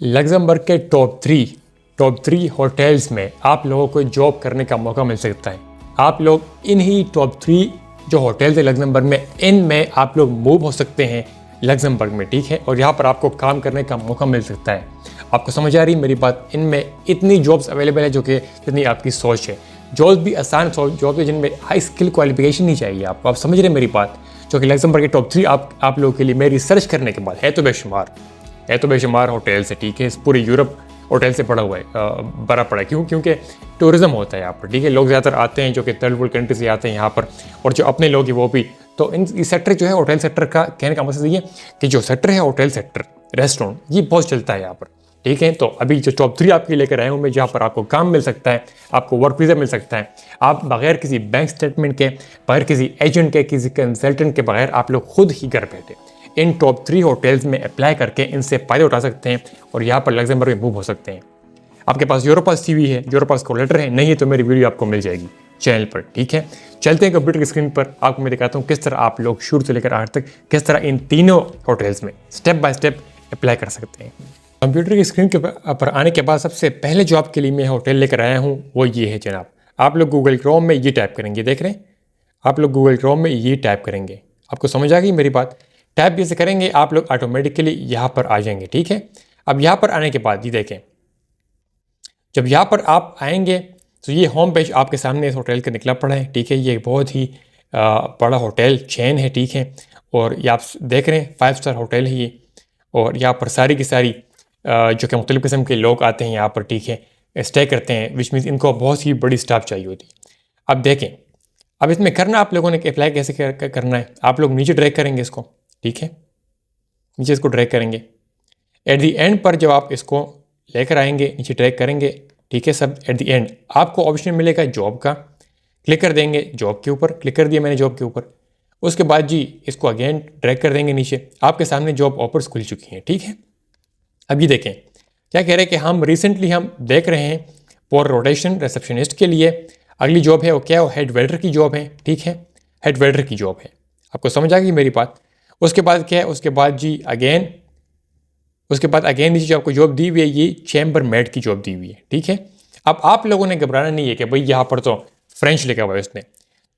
Luxembourg के top three hotels में आप लोगों को जॉब करने का मौका मिल सकता है। आप लोग इन्हीं टॉप थ्री जो होटल्स है लग्जमबर्ग में, इनमें आप लोग मूव हो सकते हैं लग्जमबर्ग में, ठीक है। और यहाँ पर आपको काम करने का मौका मिल सकता है। आपको समझ आ रही मेरी बात? इनमें इतनी जॉब्स अवेलेबल है जो कि जितनी आपकी सोच है। जॉब्स भी आसान जॉब्स है जिनमें हाई स्किल क्वालिफिकेशन नहीं चाहिए आपको। आप समझ रहे मेरी बात? जो कि लग्जमबर्ग के टॉप थ्री आप लोगों के लिए मैं रिसर्च करने के बाद है तो बेशुमार होटल्स है, ठीक है। इस पूरे यूरोप होटल से पड़ा हुआ है, भरा पड़ा है। क्योंकि टूरिज्म होता है यहाँ पर, ठीक है। लोग ज़्यादातर आते हैं जो कि थर्ड वर्ल्ड कंट्री से आते हैं यहाँ पर, और जो अपने लोग हैं वो भी। तो इस सेक्टर जो है होटल सेक्टर का, कहने का मकसद ये कि जो सेक्टर है होटल सेक्टर, रेस्टोरेंट, ये बहुत चलता है यहाँ पर, ठीक है। तो अभी जो टॉप थ्री आपके लेकर आया हूँ मैं, जहाँ पर आपको काम मिल सकता है, आपको वर्क वीज़ा मिल सकता है। आप बगैर किसी बैंक स्टेटमेंट के, बगैर किसी एजेंट के, किसी कंसल्टेंट के, बगैर आप लोग खुद ही घर बैठे इन टॉप थ्री होटल्स में अप्लाई करके इनसे फ़ायदा उठा सकते हैं और यहाँ पर लग्जमबर्ग में मूव हो सकते हैं। आपके पास यूरोपास CV है, यूरोपास कॉल लेटर है, नहीं है तो मेरी वीडियो आपको मिल जाएगी चैनल पर, ठीक है। चलते हैं कंप्यूटर की स्क्रीन पर, आपको मैं दिखाता हूँ किस तरह आप लोग शुरू से लेकर आखिर तक किस तरह इन तीनों होटल्स में स्टेप बाय स्टेप अप्लाई कर सकते हैं। कंप्यूटर की स्क्रीन के पर आने के बाद सबसे पहले जो आपके लिए मैं होटल लेकर आया हूँ वो ये है जनाब। आप लोग गूगल क्रोम में ये टाइप करेंगे, देख रहे हैं आप लोग गूगल क्रोम में ये टाइप करेंगे। आपको समझ आ गई मेरी बात? टाइप जैसे करेंगे आप लोग ऑटोमेटिकली यहाँ पर आ जाएंगे, ठीक है। अब यहाँ पर आने के बाद ये देखें, जब यहाँ पर आप आएंगे तो ये होम पेज आपके सामने इस होटल का निकला पड़ा है, ठीक है। ये बहुत ही बड़ा होटल चेन है, ठीक है। और ये आप देख रहे हैं 5 स्टार होटल है ये। और यहाँ पर सारी की सारी जो कि मुख्तलिफ़ किस्म के लोग आते हैं यहाँ पर, ठीक है, स्टे करते हैं, विच मीन्स इनको बहुत ही बड़ी स्टाफ चाहिए होती है। अब देखें, अब इसमें करना आप लोगों ने अप्लाई कैसे करना है। आप लोग नीचे ड्रैग करेंगे इसको, ठीक है, नीचे इसको ड्रैग करेंगे। एट द एंड पर जब आप इसको लेकर आएंगे, नीचे ड्रैग करेंगे, ठीक है। सब एट द एंड आपको ऑप्शन मिलेगा जॉब का, क्लिक कर देंगे जॉब के ऊपर। क्लिक कर दिया मैंने जॉब के ऊपर। उसके बाद जी इसको अगेन ड्रैग कर देंगे नीचे, आपके सामने जॉब ऑफर्स खुल चुकी हैं, ठीक है। अब ये देखें क्या कह रहे हैं कि हम रिसेंटली हम देख रहे हैं फॉर रोटेशन रिसेप्शनिस्ट के लिए अगली जॉब है वो क्या, वो हेड वेटर की जॉब है, ठीक है। हेड वेटर की जॉब है। आपको समझ आ गई मेरी बात? उसके बाद क्या है, उसके बाद जी अगेन नीचे जो आपको जॉब दी हुई है ये चैम्बर मेड की जॉब दी हुई है, ठीक है। अब आप लोगों ने घबराना नहीं है कि भाई यहाँ पर तो फ्रेंच लिखा हुआ है उसने,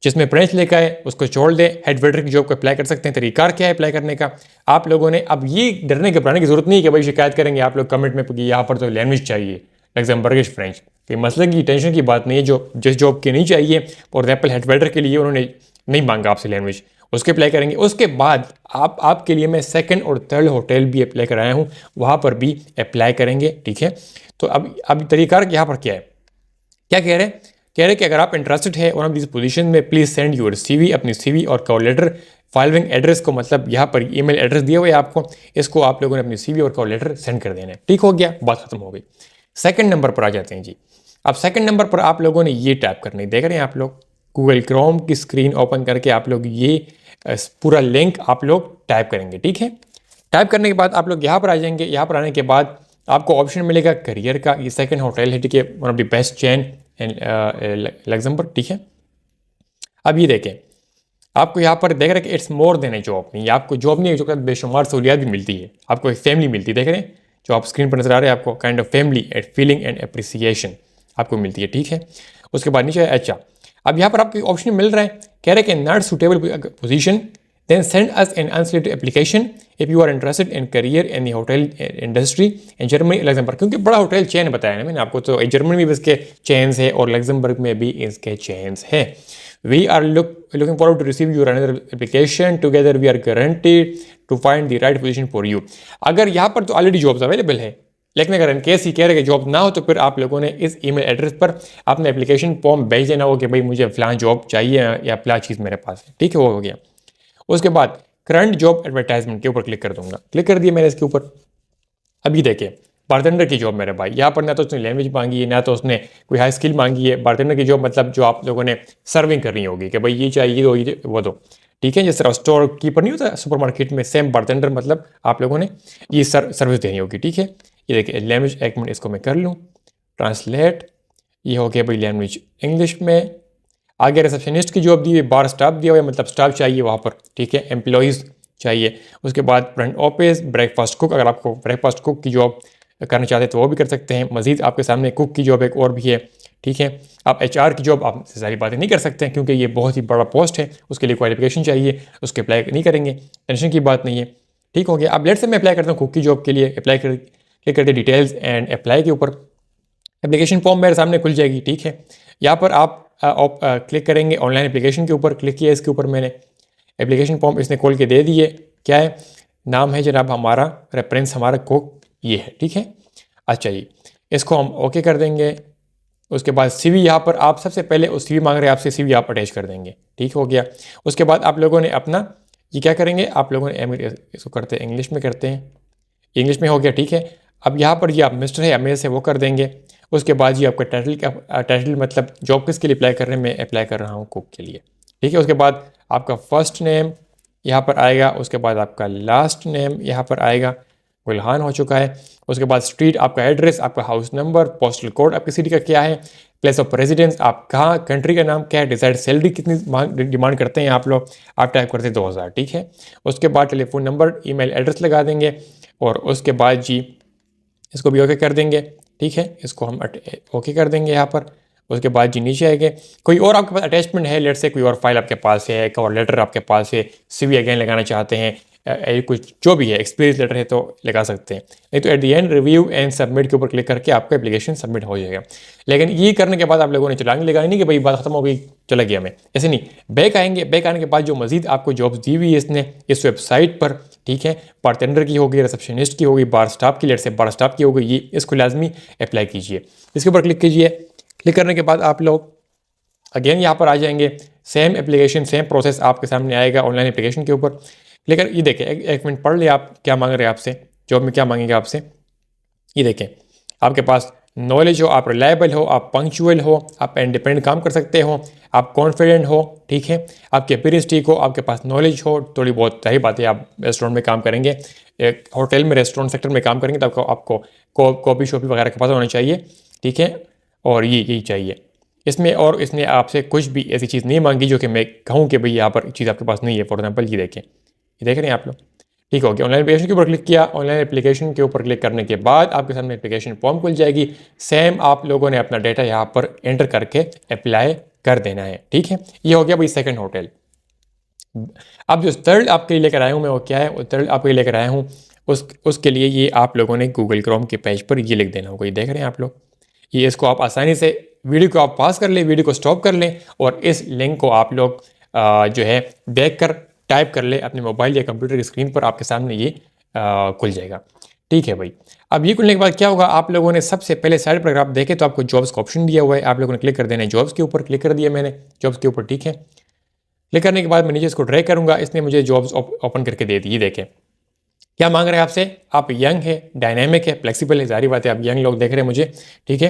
जिसमें फ्रेंच लिखा है उसको छोड़ दे, हेड वेटर की जॉब को अप्लाई कर सकते हैं। तरीका क्या है अप्लाई करने का? आप लोगों ने अब ये डरने घबराने की जरूरत नहीं है कि भाई शिकायत करेंगे आप लोग कमेंट में कि यहाँ पर तो लैंग्वेज चाहिए लग्जमबर्गिश फ्रेंच। कोई मसले की टेंशन की बात नहीं है। जो जिस जॉब की नहीं चाहिए, फॉर एग्जाम्पल हेड वेटर के लिए उन्होंने नहीं मांगा आपसे लैंग्वेज, उसके अप्लाई करेंगे। उसके बाद आपके लिए मैं सेकंड और थर्ड होटल भी अप्लाई कराया हूँ, वहाँ पर भी अप्लाई करेंगे, ठीक है। तो अब तरीका यहाँ पर क्या है, क्या कह रहे हैं कि अगर आप इंटरेस्टेड है वन ऑफ दिस पोजीशन में, प्लीज़ सेंड यूर CV, अपनी CV और कॉल लेटर फॉलोइंग एड्रेस को, मतलब यहाँ पर ईमेल एड्रेस दिया हुआ है आपको, इसको आप लोगों ने अपनी CV और कॉल लेटर सेंड कर देना है। ठीक हो गया, बात खत्म हो गई। सेकंड नंबर पर आ जाते हैं जी। अब सेकंड नंबर पर आप लोगों ने ये टाइप करना है, देख रहे हैं आप लोग गूगल क्रोम की स्क्रीन ओपन करके आप लोग ये पूरा लिंक आप लोग टाइप करेंगे, ठीक है। टाइप करने के बाद आप लोग यहाँ पर आ जाएंगे। यहाँ पर आने के बाद आपको ऑप्शन मिलेगा करियर का। ये सेकंड होटल है, ठीक है, one of the best chain in Luxembourg, ठीक है। अब ये देखें, आपको यहाँ पर देख रहे हैं कि it's more than A job. नहीं, आपको जॉब नहीं है, जो बेशुमार सहूलियात भी मिलती है, आपको एक फैमिली मिलती है, देख रहे हैं जो आप स्क्रीन पर नजर आ रहे हैं, आपको kind of family and feeling and appreciation आपको मिलती है, ठीक है। उसके बाद नीचे अच्छा, अब यहाँ पर आपको ऑप्शन मिल रहा है, कह रहे हैं कि not suitable position, then send us an unsolicited application if you are interested in career in the hotel industry in Germany, Luxembourg। क्योंकि बड़ा होटल चेन बताया ना मैंने आपको, तो जर्मनी में भी इसके चेन्स है और लग्जमबर्ग में भी इसके चेन्स है। We are looking forward to receive your another application. Together we are guaranteed to find the right position for you। अगर यहाँ पर तो ऑलरेडी जॉब्स अवेलेबल है, लेकिन अगर इनकेस ही कह रहे कि जॉब ना हो तो फिर आप लोगों ने इस ईमेल एड्रेस पर अपने एप्लीकेशन फॉर्म भेज देना हो कि भाई मुझे फलां जॉब चाहिए या फलां चीज़ मेरे पास है, ठीक है, वो हो गया। उसके बाद करंट जॉब एडवर्टाइजमेंट के ऊपर क्लिक कर दूंगा। क्लिक कर दिया मैंने इसके ऊपर। अभी देखिए बारटेंडर की जॉब मेरे भाई, यहाँ पर ना तो उसने लैंग्वेज मांगी है, ना तो उसने कोई हाई स्किल मांगी है। बारटेंडर की जॉब मतलब जो आप लोगों ने सर्विंग करनी होगी कि भाई ये चाहिए दो, ये वो दो, ठीक है। जिस तरह स्टोर कीपर नहीं होता सुपरमार्केट में, सेम बारटेंडर मतलब आप लोगों ने ये सर्विस देनी होगी, ठीक है। ये देखिए लैंग्वेज, एक मिनट इसको मैं कर लूँ ट्रांसलेट, ये हो गया भाई लैंग्वेज इंग्लिश में। आगे रिसेप्शनिस्ट की जॉब दी हुई, बार स्टाफ दिया हुआ है, मतलब स्टाफ चाहिए वहाँ पर, ठीक है, एम्प्लॉयज़ चाहिए। उसके बाद फ्रंट ऑफिस, ब्रेकफास्ट कुक, अगर आपको ब्रेकफास्ट कुक की जॉब करना चाहते हैं तो वो भी कर सकते हैं। मज़ीद आपके सामने कुक की जॉब एक और भी है, ठीक है। आप HR की जॉब आप सारी बातें नहीं कर सकते हैं क्योंकि ये बहुत ही बड़ा पोस्ट है, उसके लिए क्वालिफिकेशन चाहिए, उसके अप्लाई नहीं करेंगे, टेंशन की बात नहीं है, ठीक हो गया। अब लेट से मैं अप्लाई करता हूँ कुक की जॉब के लिए, अप्लाई कर क्लिक करते डिटेल्स एंड अप्लाई के ऊपर, एप्लीकेशन फॉर्म मेरे सामने खुल जाएगी, ठीक है। यहाँ पर आप क्लिक करेंगे ऑनलाइन एप्लीकेशन के ऊपर, क्लिक किया इसके ऊपर मैंने, एप्लीकेशन फॉर्म इसने खोल के दे दिए। क्या है, नाम है जनाब हमारा, रेफरेंस हमारा कुक ये है, ठीक है। अच्छा जी, इसको हम ओके कर देंगे। उसके बाद CV यहाँ पर आप सबसे पहले उस CV मांग रहे हैं आपसे, CV आप अटैच कर देंगे, ठीक हो गया। उसके बाद आप लोगों ने अपना ये क्या करेंगे, आप लोगों ने इसको करते हैं इंग्लिश में करते हैं, इंग्लिश में हो गया, ठीक है। अब यहाँ पर ये आप मिस्टर है मेल से वो कर देंगे। उसके बाद ये आपका टाइटल मतलब जॉब किसके लिए अप्लाई कर रहे हैं, मैं अप्लाई कर रहा हूँ कुक के लिए, ठीक है। उसके बाद आपका फर्स्ट नेम यहाँ पर आएगा, उसके बाद आपका लास्ट नेम यहाँ पर आएगा, गुलहान हो चुका है। उसके बाद स्ट्रीट आपका एड्रेस, आपका हाउस नंबर, पोस्टल कोड आपकी सिटी का क्या है, प्लेस ऑफ रेजिडेंस आप कहाँ, कंट्री का नाम क्या है, डिसाइड सैलरी कितनी डिमांड करते हैं आप लोग, आप टाइप करते हैं 2000, ठीक है। उसके बाद टेलीफोन नंबर, ईमेल एड्रेस लगा देंगे और उसके बाद जी इसको भी ओके कर देंगे, ठीक है। इसको हम ओके कर देंगे यहाँ पर। उसके बाद जी नीचे आएंगे, कोई और आपके पास अटैचमेंट है, लेट से कोई और फाइल आपके पास है, एक और लेटर आपके पास है, CV अगेन लगाना चाहते हैं, कुछ जो भी है एक्सपीरियंस लेटर है तो लगा सकते हैं, नहीं तो at the end review and submit के ऊपर क्लिक करके आपका एप्लीकेशन सबमिट हो जाएगा। लेकिन ये करने के बाद आप लोगों ने चलानी लगानी नहीं कि भाई बात खत्म हो गई चला गया मैं, ऐसे नहीं। बैक आएंगे, बैक आने के बाद जो मजीद आपको जॉब्स दी हुई है इसने इस वेबसाइट पर, ठीक है, बारटेंडर की होगी, रिसेप्शनिस्ट की होगी, बार स्टाफ की, लेट से बार स्टाफ की होगी, ये इसको लाजमी अप्लाई कीजिए। इसके ऊपर क्लिक कीजिए, क्लिक करने के बाद आप लोग अगेन यहाँ पर आ जाएंगे, सेम एप्लीकेशन सेम प्रोसेस आपके सामने आएगा ऑनलाइन एप्लीकेशन के ऊपर। लेकिन ये देखें, एक मिनट पढ़ लिया आप क्या मांग रहे हैं आपसे, जॉब में क्या मांगेंगे आपसे, ये देखें। आपके पास नॉलेज हो, आप रिलायबल हो, आप पंक्चुअल हो, आप इंडिपेंडेंट काम कर सकते हो, आप कॉन्फिडेंट हो, ठीक है, आपकी अपीयरेंस ठीक हो, आपके पास नॉलेज हो, थोड़ी बहुत सही बात है, आप रेस्टोरेंट में काम करेंगे, एक होटल में रेस्टोरेंट सेक्टर में काम करेंगे तो आपको कॉफ़ी शॉपी वगैरह का पता होना चाहिए, ठीक है। और यही चाहिए इसमें, और इसने आपसे कुछ भी ऐसी चीज़ नहीं मांगी जो कि मैं कहूँ कि भाई यहाँ पर चीज़ आपके पास नहीं है। फॉर एग्जाम्पल ये देखें, ये देख रहे हैं आप लोग, ठीक हो गया। ऑनलाइन एप्लीकेशन के ऊपर क्लिक किया, ऑनलाइन एप्लीकेशन के ऊपर क्लिक करने के बाद आपके सामने एप्लीकेशन फॉर्म खुल जाएगी। सेम आप लोगों ने अपना डेटा यहाँ पर एंटर करके अप्लाई कर देना है, ठीक है। ये हो गया भाई सेकंड होटल। अब जो थर्ड आपके लिए लेकर आया हूँ मैं, वो क्या है, वो थर्ड आपके लिए लेकर आया हूँ, उसके लिए ये आप लोगों ने गूगल क्रोम के पेज पर ये लिख देना होगा, ये देख रहे हैं आप लोग, ये इसको आप आसानी से वीडियो को आप पास कर लें, वीडियो को स्टॉप कर लें और इस लिंक को आप लोग जो है देख कर टाइप कर ले अपने मोबाइल या कंप्यूटर की स्क्रीन पर, आपके सामने ये खुल जाएगा, ठीक है भाई। अब ये खुलने के बाद क्या होगा, आप लोगों ने सबसे पहले साइड पर अगर आप देखें तो आपको जॉब्स का ऑप्शन दिया हुआ है, आप लोगों ने क्लिक कर देना है जॉब्स के ऊपर, क्लिक कर दिया मैंने जॉब्स के ऊपर, ठीक है। क्लिक करने के बाद मैं नीचे इसको ड्रैग करूंगा, इसने मुझे जॉब्स ओपन करके दे दी। देखें क्या मांग रहे हैं आपसे, आप यंग है, डायनेमिक है, फ्लेक्सिबल है, सारी बात है, आप यंग लोग देख रहे हैं मुझे, ठीक है।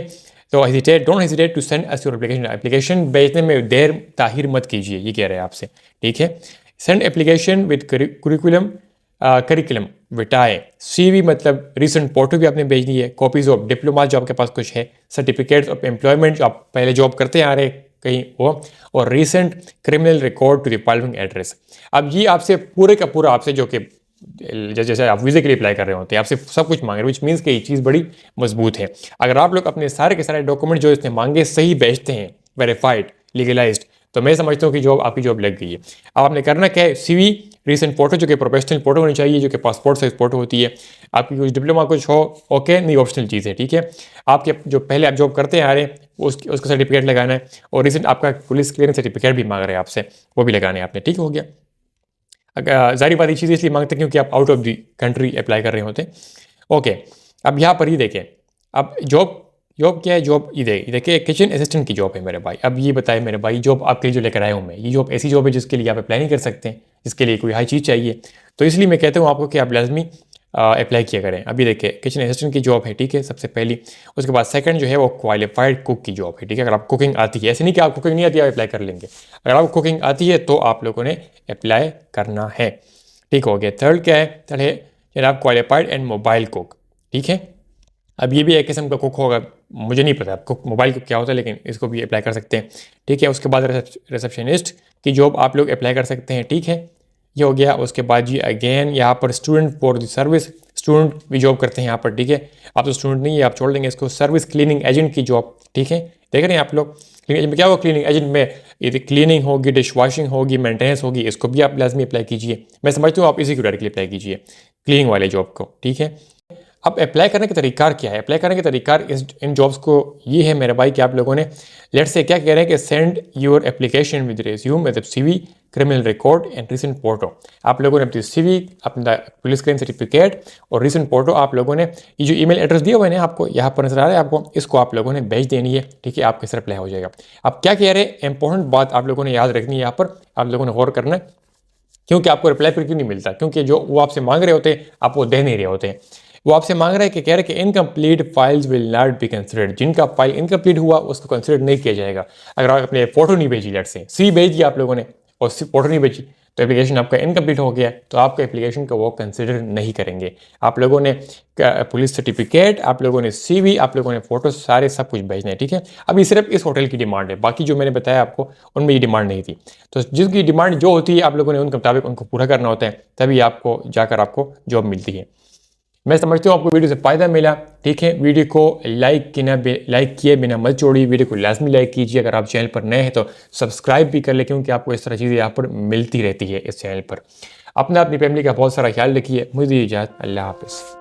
तो don't hesitate to send us your application, application भेजने में देर ताहिर मत कीजिए, ये कह रहे हैं आपसे, ठीक है। Send application with curriculum vitae, CV मतलब रिसेंट फोटो भी आपने भेजनी है, कॉपीज ऑफ डिप्लोमा जो आपके पास कुछ है, सर्टिफिकेट्स ऑफ एम्प्लॉयमेंट जो आप पहले जॉब करते आ रहे कहीं वो, और recent criminal record to the following address. अब ये आपसे पूरे का पूरा आपसे जो कि जैसे आप वीज़े के लिए अप्लाई कर रहे होते हैं आपसे सब कुछ मांग रहे हैं, विच मीन्स कि ये चीज़ बड़ी मजबूत है। अगर आप लोग अपने सारे के सारे डॉक्यूमेंट जो इसने मांगे सही भेजते हैं, वेरीफाइड, लीगलाइज्ड, तो मैं समझता हूँ कि जॉब आपकी जॉब लग गई है। अब आपने करना क्या है, CV, रिसेंट फोटो जो कि प्रोफेशनल फोटो होनी चाहिए, जो कि पासपोर्ट साइज फोटो होती है, आपकी कुछ डिप्लोमा कुछ हो, ओके, नहीं ऑप्शनल चीज़ है, ठीक है। आपके जो पहले आप जॉब करते आ रहे हैं उसका सर्टिफिकेट लगाना है, और रिसेंट आपका पुलिस क्लियरेंस सर्टिफिकेट भी मांग रहे हैं आपसे, वो भी लगाने हैं आपने, ठीक हो गया। जारी बात ये चीज़ इसलिए मांगते हैं क्योंकि आप out of the country apply कर रहे होते हैं, ओके। अब यहाँ पर ही देखें, अब जॉब क्या है, जॉब ये देखिए किचन असिस्टेंट की जॉब है मेरे भाई। अब ये बताए मेरे भाई, जॉब आपके लिए जो लेकर आया हूँ मैं, ये जॉब ऐसी जॉब है जिसके लिए आप अप्लाई नहीं कर सकते, जिसके लिए कोई हाई चीज़ चाहिए, तो इसलिए मैं कहता हूँ आपको कि आप लाजमी अप्लाई किया करें। अभी देखिए किचन असिस्टेंट की जॉब है, ठीक है, सबसे पहली। उसके बाद सेकंड जो है वो क्वालिफाइड कुक की जॉब है, ठीक है। अगर आप कुकिंग आती है, ऐसे नहीं कि आप कुकिंग नहीं आती है आप अप्लाई कर लेंगे, अगर आपको कुकिंग आती है तो आप लोगों ने अप्लाई करना है, ठीक हो गया। थर्ड क्या है, थर्ड है जनाब क्वालिफाइड एंड मोबाइल कुक, ठीक है। अब ये भी एक किस्म का कुक होगा, मुझे नहीं पता कुक मोबाइल कुक क्या होता है, लेकिन इसको भी अप्लाई कर सकते हैं, ठीक है। उसके बाद रिसेप्शनिस्ट की जॉब आप लोग अप्लाई कर सकते हैं, ठीक है। ये हो गया। उसके बाद जी अगेन यहाँ पर student for the service, student भी जॉब करते हैं यहाँ पर, ठीक है। आप तो स्टूडेंट नहीं है, आप छोड़ देंगे इसको। सर्विस क्लीनिंग एजेंट की जॉब, ठीक है। देख रहे हैं आप लोग क्लीनिंग एजेंट में क्या होगा, क्लीनिंग एजेंट में यदि क्लीनिंग होगी, डिश वॉशिंग होगी, मेंटेनेंस होगी, इसको भी आप लाजमी अप्लाई कीजिए। मैं समझता हूँ आप इसी को डायरेक्टली अप्लाई कीजिए, क्लीनिंग वाले जॉब को, ठीक है। अब अप्लाई करने का तरीका क्या है? अप्लाई करने का तरीका इन जॉब्स को ये है मेरे भाई कि आप लोगों ने लेट से क्या कह रहे हैं कि send your application with resume, मतलब CV, criminal record and recent photo. आप लोगों ने अपनी CV, अपना पुलिस क्लेम सर्टिफिकेट और रिसेंट फोटो आप लोगों ने, ये जो ईमेल एड्रेस दिया हुआ है ना आपको, यहाँ पर नजर आ रहा है आपको, इसको आप लोगों ने भेज देनी है, ठीक है। आपके सर अप्लाई हो जाएगा। अब क्या कह रहे हैं, इंपॉर्टेंट बात आप लोगों ने याद रखनी है, यहाँ पर आप लोगों ने गौर करना है। क्योंकि आपको रिप्लाई पर क्यों नहीं मिलता? क्योंकि जो वो आपसे मांग रहे होते हैं आप वो दे नहीं रहे होते हैं। वो आपसे मांग रहा है कि कह रहे हैं कि incomplete files will not be considered. जिनका फाइल इनकम्प्लीट हुआ उसको कंसिडर नहीं किया जाएगा। अगर आप अपने फोटो नहीं भेजी, लेट से CV भेज दिया आप लोगों ने और फोटो नहीं भेजी, तो एप्लीकेशन आपका इनकम्प्लीट हो गया, तो आपका एप्लीकेशन का वो कंसिडर नहीं करेंगे। आप लोगों ने पुलिस सर्टिफिकेट, आप लोगों ने CV, आप लोगों ने फोटो, सारे सब कुछ भेजने हैं, ठीक है। अब ये सिर्फ इस होटल की डिमांड है, बाकी जो मैंने बताया आपको उनमें ये डिमांड नहीं थी। तो जिसकी डिमांड जो होती है आप लोगों ने उनके मुताबिक उनको पूरा करना होता है, तभी आपको जाकर आपको जॉब मिलती है। मैं समझता हूँ आपको वीडियो से फ़ायदा मिला, ठीक है। वीडियो को लाइक किए बिना मत छोड़िए, वीडियो को लाजमी लाइक कीजिए। अगर आप चैनल पर नए हैं तो सब्सक्राइब भी कर ले, क्योंकि आपको इस तरह चीज़ें यहाँ पर मिलती रहती है इस चैनल पर। अपना अपनी फैमिली का बहुत सारा ख्याल रखिए। मुझे इजाज़त, अल्लाह हाफ़िज़।